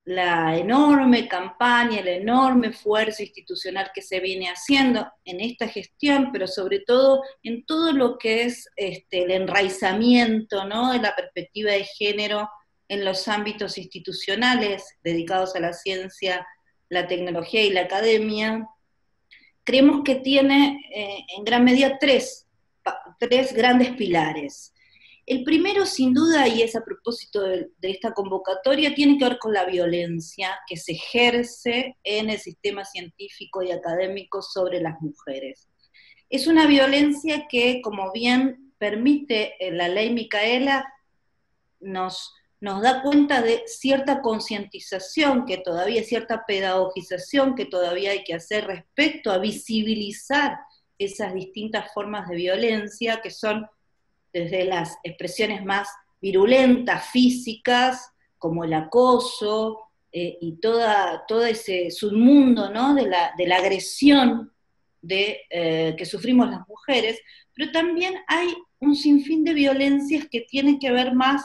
la enorme campaña, el enorme esfuerzo institucional que se viene haciendo en esta gestión, pero sobre todo en todo lo que es el enraizamiento, ¿no?, de la perspectiva de género en los ámbitos institucionales dedicados a la ciencia, la tecnología y la academia. Creemos que tiene en gran medida tres grandes pilares. El primero, sin duda, y es a propósito de esta convocatoria, tiene que ver con la violencia que se ejerce en el sistema científico y académico sobre las mujeres. Es una violencia que, como bien permite la ley Micaela, nos da cuenta de cierta concientización que todavía, cierta pedagogización que todavía hay que hacer respecto a visibilizar esas distintas formas de violencia, que son desde las expresiones más virulentas, físicas, como el acoso, y todo ese submundo, ¿no?, de la agresión que sufrimos las mujeres, pero también hay un sinfín de violencias que tienen que ver más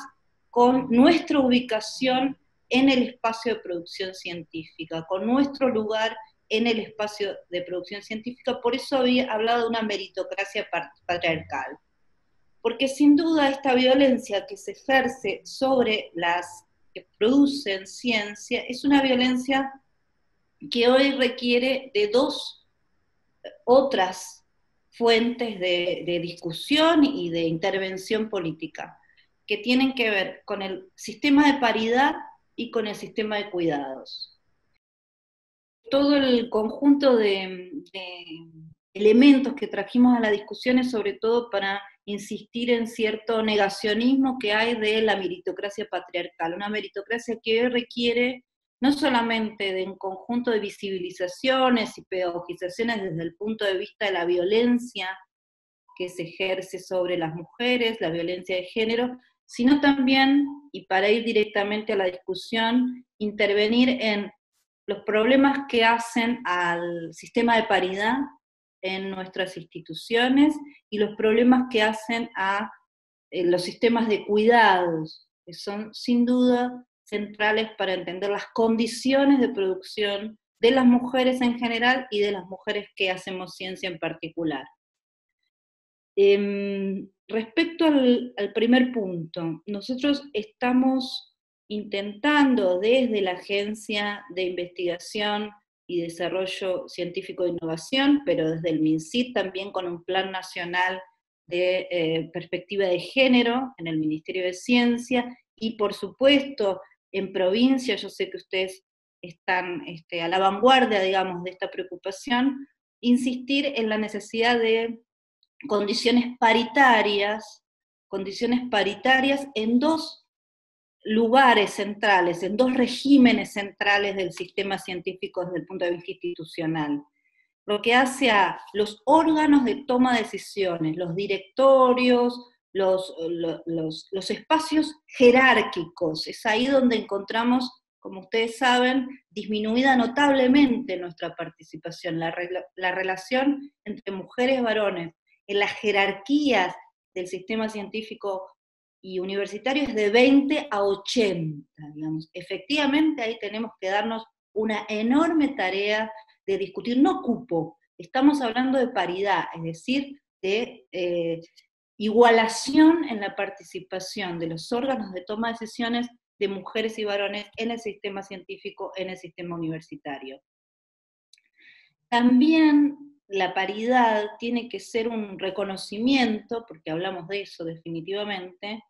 con nuestra ubicación en el espacio de producción científica, con nuestro lugar en el espacio de producción científica. Por eso había hablado de una meritocracia patriarcal, porque sin duda esta violencia que se ejerce sobre las que producen ciencia es una violencia que hoy requiere de dos otras fuentes de discusión y de intervención política, que tienen que ver con el sistema de paridad y con el sistema de cuidados. Todo el conjunto de elementos que trajimos a la discusión es sobre todo para insistir en cierto negacionismo que hay de la meritocracia patriarcal, una meritocracia que requiere no solamente de un conjunto de visibilizaciones y pedagogizaciones desde el punto de vista de la violencia que se ejerce sobre las mujeres, la violencia de género, sino también, y para ir directamente a la discusión, intervenir en los problemas que hacen al sistema de paridad en nuestras instituciones y los problemas que hacen a los sistemas de cuidados, que son sin duda centrales para entender las condiciones de producción de las mujeres en general y de las mujeres que hacemos ciencia en particular. Respecto al primer punto, nosotros estamos intentando desde la Agencia de Investigación y Desarrollo Científico e Innovación, pero desde el MinCIT también con un plan nacional de perspectiva de género en el Ministerio de Ciencia, y por supuesto en provincia, yo sé que ustedes están a la vanguardia, digamos, de esta preocupación, insistir en la necesidad de condiciones paritarias en dos lugares centrales, en dos regímenes centrales del sistema científico desde el punto de vista institucional. Lo que hace a los órganos de toma de decisiones, los directorios, los espacios jerárquicos, es ahí donde encontramos, como ustedes saben, disminuida notablemente nuestra participación, la relación entre mujeres y varones en las jerarquías del sistema científico y universitario es de 20 a 80, digamos. Efectivamente ahí tenemos que darnos una enorme tarea de discutir, no cupo, estamos hablando de paridad, es decir, de igualación en la participación de los órganos de toma de decisiones de mujeres y varones en el sistema científico, en el sistema universitario. También la paridad tiene que ser un reconocimiento, porque hablamos de eso definitivamente,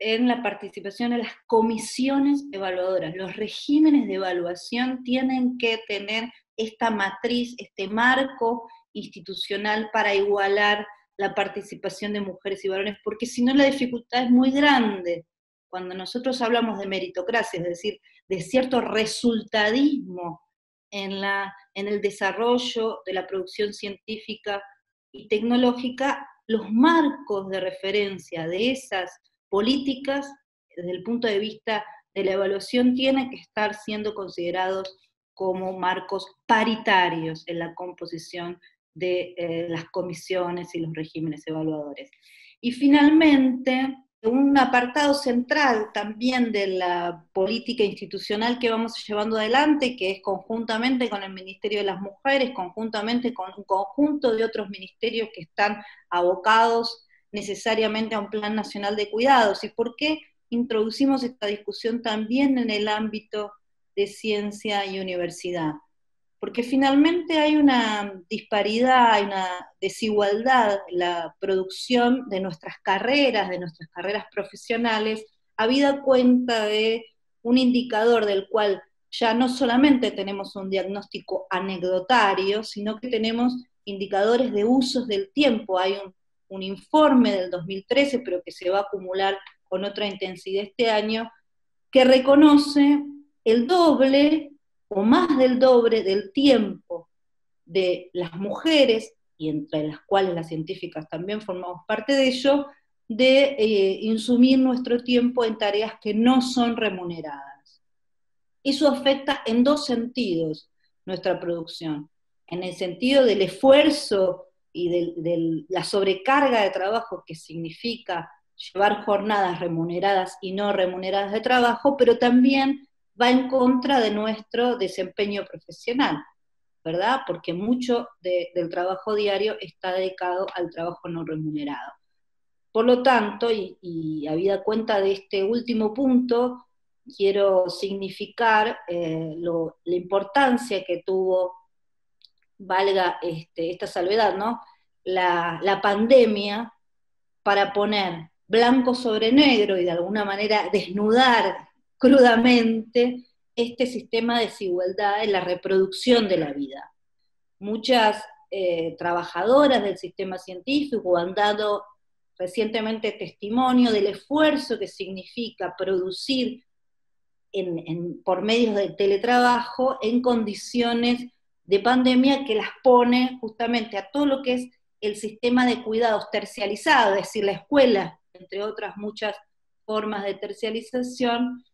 en la participación en las comisiones evaluadoras. Los regímenes de evaluación tienen que tener esta matriz, este marco institucional para igualar la participación de mujeres y varones, porque si no la dificultad es muy grande. Cuando nosotros hablamos de meritocracia, es decir, de cierto resultadismo en el desarrollo de la producción científica y tecnológica, los marcos de referencia de esas políticas, desde el punto de vista de la evaluación, tienen que estar siendo considerados como marcos paritarios en la composición de las comisiones y los regímenes evaluadores. Y finalmente, un apartado central también de la política institucional que vamos llevando adelante, que es conjuntamente con el Ministerio de las Mujeres, conjuntamente con un conjunto de otros ministerios que están abocados necesariamente a un Plan Nacional de Cuidados. ¿Y por qué introducimos esta discusión también en el ámbito de ciencia y universidad? Porque finalmente hay una disparidad, hay una desigualdad en la producción de nuestras carreras profesionales, habida cuenta de un indicador del cual ya no solamente tenemos un diagnóstico anecdotario, sino que tenemos indicadores de usos del tiempo. Hay un informe del 2013, pero que se va a acumular con otra intensidad este año, que reconoce el doble o más del doble del tiempo de las mujeres, y entre las cuales las científicas también formamos parte de ello, de insumir nuestro tiempo en tareas que no son remuneradas. Eso afecta en dos sentidos nuestra producción. En el sentido del esfuerzo y de la sobrecarga de trabajo que significa llevar jornadas remuneradas y no remuneradas de trabajo, pero también va en contra de nuestro desempeño profesional, ¿verdad? Porque mucho del trabajo diario está dedicado al trabajo no remunerado. Por lo tanto, y habida cuenta de este último punto, quiero significar la importancia que tuvo, valga esta salvedad, ¿no? La pandemia para poner blanco sobre negro y de alguna manera desnudar crudamente este sistema de desigualdad en la reproducción de la vida. Muchas trabajadoras del sistema científico han dado recientemente testimonio del esfuerzo que significa producir por medios de teletrabajo en condiciones de pandemia que las pone justamente a todo lo que es el sistema de cuidados tercializado, es decir, la escuela, entre otras muchas formas de tercialización,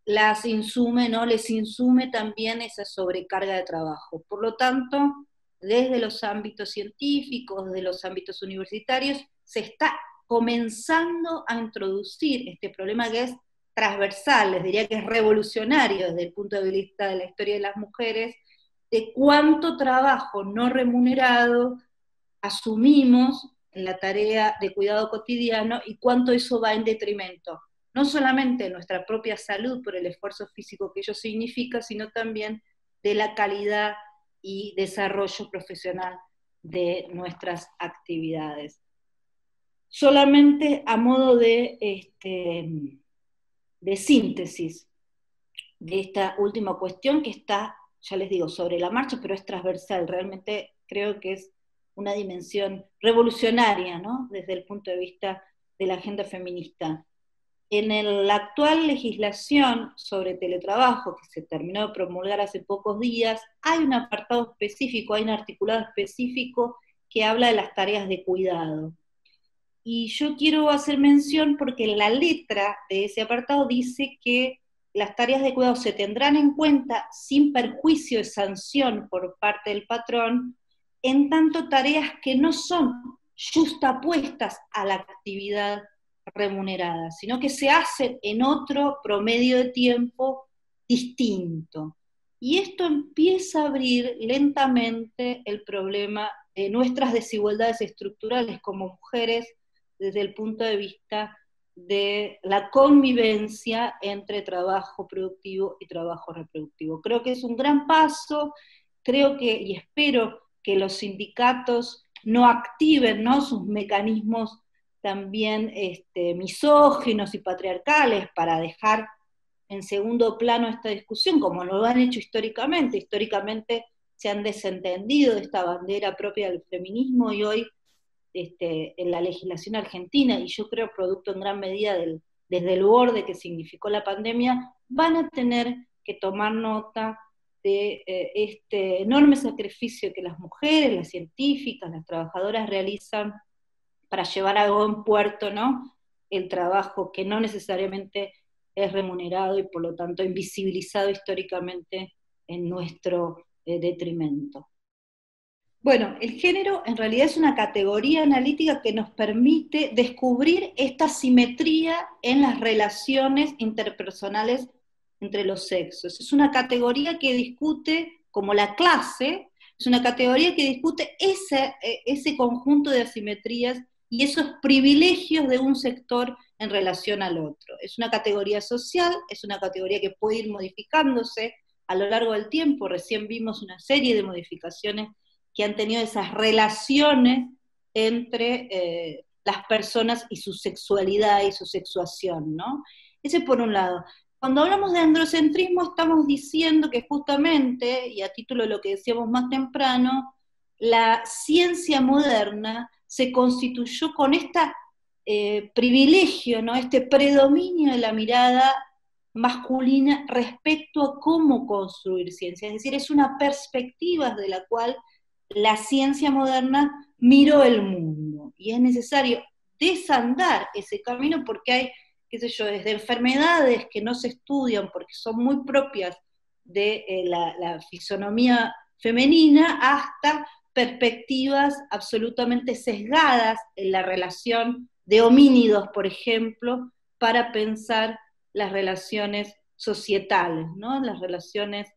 las insume, ¿no? Les insume también esa sobrecarga de trabajo. Por lo tanto, desde los ámbitos científicos, desde los ámbitos universitarios, se está comenzando a introducir este problema que es transversal, les diría que es revolucionario desde el punto de vista de la historia de las mujeres, de cuánto trabajo no remunerado asumimos en la tarea de cuidado cotidiano y cuánto eso va en detrimento, no solamente de nuestra propia salud por el esfuerzo físico que ello significa, sino también de la calidad y desarrollo profesional de nuestras actividades. Solamente a modo de síntesis de esta última cuestión que está, ya les digo, sobre la marcha, pero es transversal, realmente creo que es una dimensión revolucionaria, ¿no? Desde el punto de vista de la agenda feminista. En la actual legislación sobre teletrabajo, que se terminó de promulgar hace pocos días, hay un apartado específico, hay un articulado específico que habla de las tareas de cuidado. Y yo quiero hacer mención porque la letra de ese apartado dice que las tareas de cuidado se tendrán en cuenta sin perjuicio de sanción por parte del patrón, en tanto tareas que no son justapuestas a la actividad remunerada, sino que se hacen en otro promedio de tiempo distinto. Y esto empieza a abrir lentamente el problema de nuestras desigualdades estructurales como mujeres desde el punto de vista de la convivencia entre trabajo productivo y trabajo reproductivo. Creo que es un gran paso, creo que, y espero que los sindicatos no activen, ¿no?, sus mecanismos también misóginos y patriarcales para dejar en segundo plano esta discusión, como lo han hecho históricamente. Históricamente se han desentendido de esta bandera propia del feminismo y hoy en la legislación argentina, y yo creo producto en gran medida desde el borde que significó la pandemia, van a tener que tomar nota de este enorme sacrificio que las mujeres, las científicas, las trabajadoras realizan para llevar a buen puerto, ¿no?, el trabajo que no necesariamente es remunerado y por lo tanto invisibilizado históricamente en nuestro detrimento. Bueno, el género en realidad es una categoría analítica que nos permite descubrir esta simetría en las relaciones interpersonales entre los sexos. Es una categoría que discute, como la clase, es una categoría que discute ese conjunto de asimetrías y esos privilegios de un sector en relación al otro. Es una categoría social, es una categoría que puede ir modificándose a lo largo del tiempo. Recién vimos una serie de modificaciones que han tenido esas relaciones entre las personas y su sexualidad y su sexuación, ¿no? Ese por un lado. Cuando hablamos de androcentrismo estamos diciendo que justamente, y a título de lo que decíamos más temprano, la ciencia moderna se constituyó con este privilegio, ¿no? Este predominio de la mirada masculina respecto a cómo construir ciencia. Es decir, es una perspectiva de la cual la ciencia moderna miró el mundo. Y es necesario desandar ese camino porque hay, qué sé yo, desde enfermedades que no se estudian porque son muy propias de la fisonomía femenina hasta perspectivas absolutamente sesgadas en la relación de homínidos, por ejemplo, para pensar las relaciones societales, ¿no? Las relaciones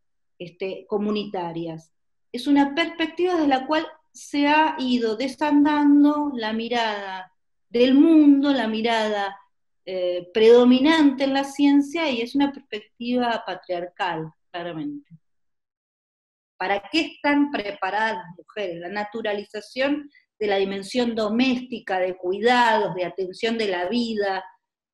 comunitarias. Es una perspectiva de la cual se ha ido desandando la mirada del mundo, la mirada predominante en la ciencia, y es una perspectiva patriarcal, claramente. ¿Para qué están preparadas las mujeres? La naturalización de la dimensión doméstica, de cuidados, de atención de la vida,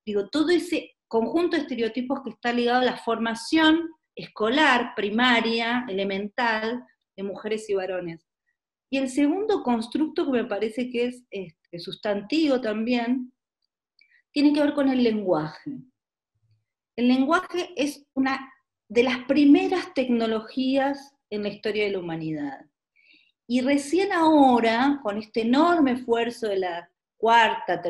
digo, todo ese conjunto de estereotipos que está ligado a la formación escolar, primaria, elemental, de mujeres y varones. Y el segundo constructo que me parece que es sustantivo también, tiene que ver con el lenguaje. El lenguaje es una de las primeras tecnologías en la historia de la humanidad. Y recién ahora, con este enorme esfuerzo de la cuarta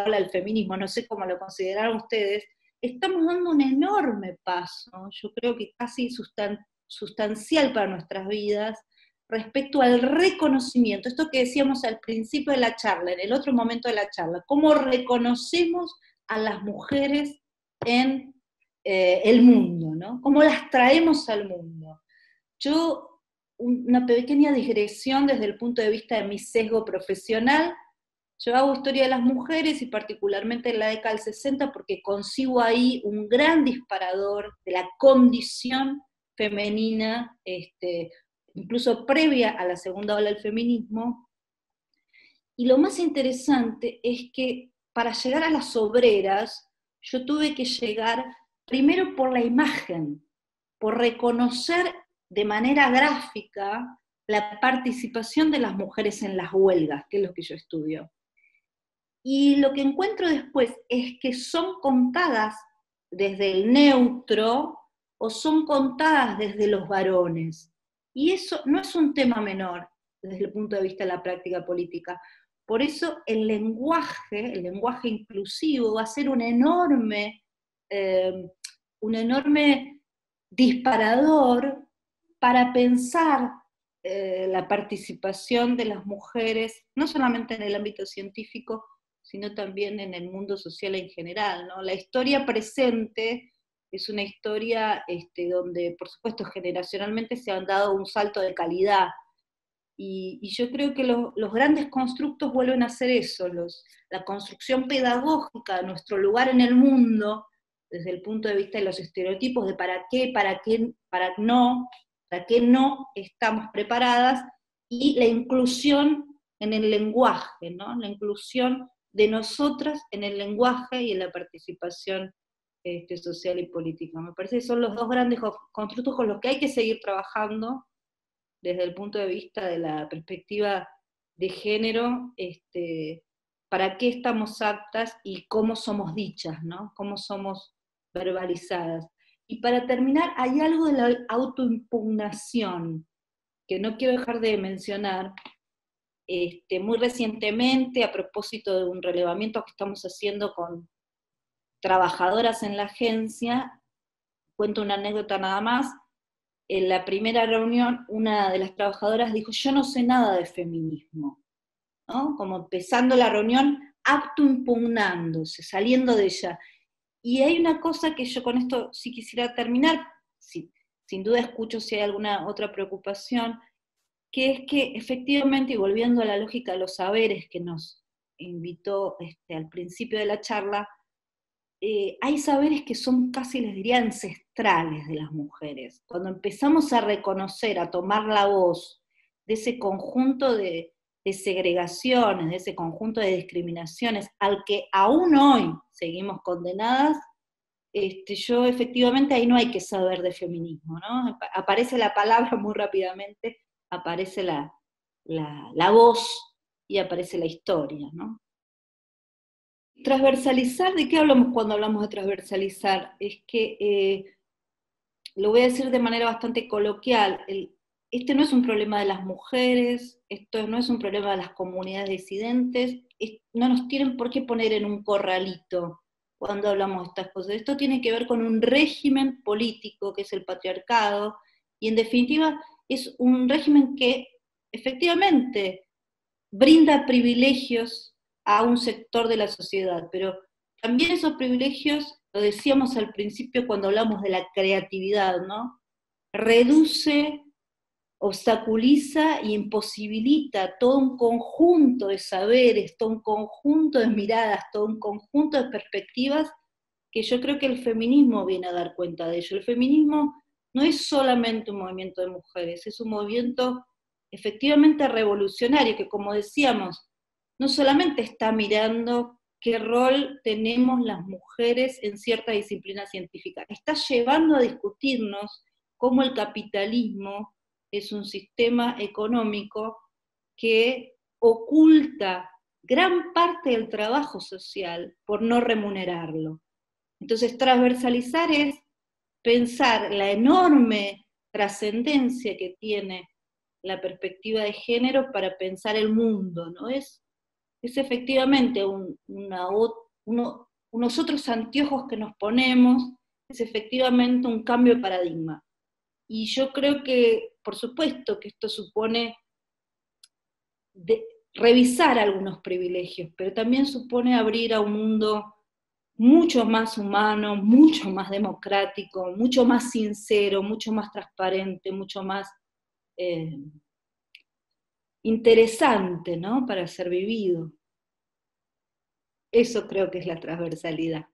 ola del feminismo, no sé cómo lo consideraron ustedes, estamos dando un enorme paso, yo creo que casi sustancial para nuestras vidas, respecto al reconocimiento, esto que decíamos al principio de la charla, en el otro momento de la charla, cómo reconocemos a las mujeres en el mundo, ¿no? Cómo las traemos al mundo. Yo, una pequeña digresión desde el punto de vista de mi sesgo profesional, yo hago historia de las mujeres y particularmente en la década del 60 porque consigo ahí un gran disparador de la condición femenina, incluso previa a la segunda ola del feminismo. Y lo más interesante es que para llegar a las obreras, yo tuve que llegar primero por la imagen, por reconocer de manera gráfica la participación de las mujeres en las huelgas, que es lo que yo estudio. Y lo que encuentro después es que son contadas desde el neutro o son contadas desde los varones. Y eso no es un tema menor desde el punto de vista de la práctica política. Por eso el lenguaje inclusivo va a ser un enorme disparador para pensar la participación de las mujeres, no solamente en el ámbito científico, sino también en el mundo social en general, ¿no? La historia presente es una historia donde, por supuesto, generacionalmente se han dado un salto de calidad, y yo creo que los grandes constructos vuelven a ser eso, la construcción pedagógica de nuestro lugar en el mundo, desde el punto de vista de los estereotipos de para qué no estamos preparadas, y la inclusión en el lenguaje, ¿no? La inclusión de nosotras en el lenguaje y en la participación social y política. Me parece que son los dos grandes constructos con los que hay que seguir trabajando desde el punto de vista de la perspectiva de género, para qué estamos aptas y cómo somos dichas, ¿no? Cómo somos verbalizadas. Y para terminar, hay algo de la autoimpugnación que no quiero dejar de mencionar. Muy recientemente, a propósito de un relevamiento que estamos haciendo con trabajadoras en la agencia, cuento una anécdota nada más, en la primera reunión una de las trabajadoras dijo, yo no sé nada de feminismo, ¿no? Como empezando la reunión, autoimpugnándose, saliendo de ella. Y hay una cosa que yo con esto sí quisiera terminar, sí, sin duda escucho si hay alguna otra preocupación, que es que efectivamente, y volviendo a la lógica de los saberes que nos invitó al principio de la charla, hay saberes que son casi, les diría, ancestrales de las mujeres. Cuando empezamos a reconocer, a tomar la voz de ese conjunto de segregaciones, de ese conjunto de discriminaciones, al que aún hoy seguimos condenadas, yo efectivamente ahí no hay que saber de feminismo, ¿no? Aparece la palabra muy rápidamente, aparece la voz y aparece la historia, ¿no? Transversalizar, ¿de qué hablamos cuando hablamos de transversalizar? Es que, lo voy a decir de manera bastante coloquial, este no es un problema de las mujeres, esto no es un problema de las comunidades disidentes, no nos tienen por qué poner en un corralito cuando hablamos de estas cosas. Esto tiene que ver con un régimen político que es el patriarcado, y en definitiva es un régimen que efectivamente brinda privilegios a un sector de la sociedad, pero también esos privilegios, lo decíamos al principio cuando hablamos de la creatividad, ¿no? Reduce, obstaculiza y imposibilita todo un conjunto de saberes, todo un conjunto de miradas, todo un conjunto de perspectivas que yo creo que el feminismo viene a dar cuenta de ello. El feminismo no es solamente un movimiento de mujeres, es un movimiento efectivamente revolucionario que, como decíamos, no solamente está mirando qué rol tenemos las mujeres en cierta disciplina científica, está llevando a discutirnos cómo el capitalismo es un sistema económico que oculta gran parte del trabajo social por no remunerarlo. Entonces, transversalizar es pensar la enorme trascendencia que tiene la perspectiva de género para pensar el mundo, ¿no? Es efectivamente unos otros anteojos que nos ponemos, es efectivamente un cambio de paradigma. Y yo creo que, por supuesto, que esto supone revisar algunos privilegios, pero también supone abrir a un mundo mucho más humano, mucho más democrático, mucho más sincero, mucho más transparente, mucho más eh, interesante, ¿no? Para ser vivido. Eso creo que es la transversalidad.